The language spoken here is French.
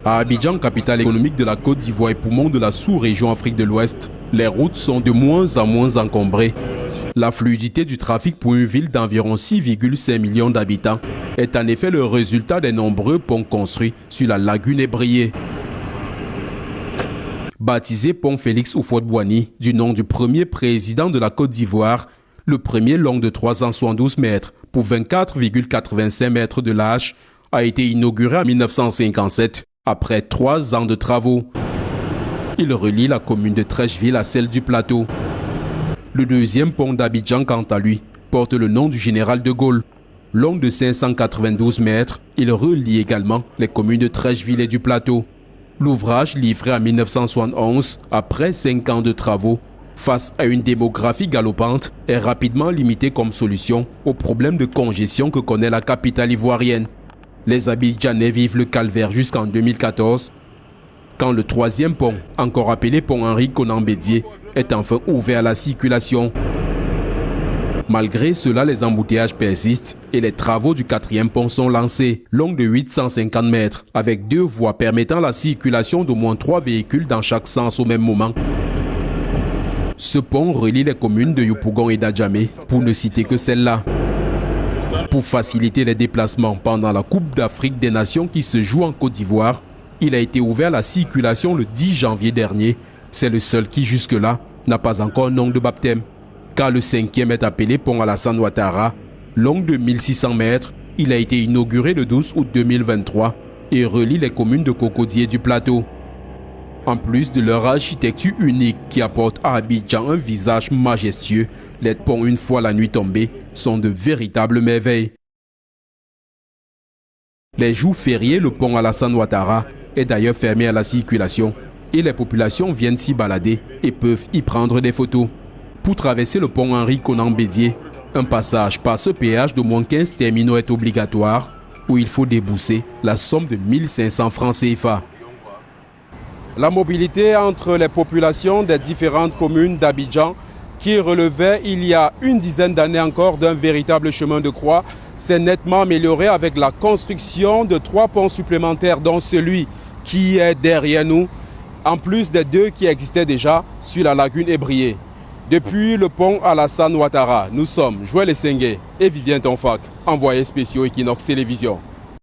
À Abidjan, capitale économique de la Côte d'Ivoire et poumon de la sous-région Afrique de l'Ouest, les routes sont de moins en moins encombrées. La fluidité du trafic pour une ville d'environ 6,5 millions d'habitants est en effet le résultat des nombreux ponts construits sur la lagune ébriée. Baptisé pont Félix Houphouët-Boigny du nom du premier président de la Côte d'Ivoire, le premier long de 372 mètres pour 24,85 mètres de large a été inauguré en 1957 après 3 ans de travaux. Il relie la commune de Treichville à celle du Plateau. Le deuxième pont d'Abidjan, quant à lui, porte le nom du général de Gaulle. Long de 592 mètres, il relie également les communes de Treichville et du Plateau. L'ouvrage, livré en 1971, après 5 ans de travaux, face à une démographie galopante, est rapidement limité comme solution au problème de congestion que connaît la capitale ivoirienne. Les Abidjanais vivent le calvaire jusqu'en 2014, quand le troisième pont, encore appelé pont Henri Konan Bédié, est enfin ouvert à la circulation. Malgré cela, les embouteillages persistent et les travaux du quatrième pont sont lancés, long de 850 mètres, avec 2 voies permettant la circulation d'au moins 3 véhicules dans chaque sens au même moment. Ce pont relie les communes de Yopougon et d'Adjamé, pour ne citer que celle-là. Pour faciliter les déplacements pendant la Coupe d'Afrique des Nations qui se joue en Côte d'Ivoire, il a été ouvert à la circulation le 10 janvier dernier. C'est le seul qui jusque-là n'a pas encore un nom de baptême. Car le 5e est appelé pont Alassane Ouattara. Long de 1600 mètres, il a été inauguré le 12 août 2023 et relie les communes de Cocody et du Plateau. En plus de leur architecture unique qui apporte à Abidjan un visage majestueux, les ponts, une fois la nuit tombée, sont de véritables merveilles. Les jours fériés, le pont Alassane Ouattara est d'ailleurs fermé à la circulation et les populations viennent s'y balader et peuvent y prendre des photos. Pour traverser le pont Henri Konan Bédié, un passage par ce péage de moins 15 terminaux est obligatoire où il faut débourser la somme de 1500 francs CFA. La mobilité entre les populations des différentes communes d'Abidjan qui relevait il y a une dizaine d'années encore d'un véritable chemin de croix s'est nettement améliorée avec la construction de 3 ponts supplémentaires dont celui qui est derrière nous, en plus des 2 qui existaient déjà sur la lagune ébriée. Depuis le pont Alassane Ouattara, nous sommes Joël Essengue et Vivien Tonfac, envoyés spéciaux Equinox Télévision.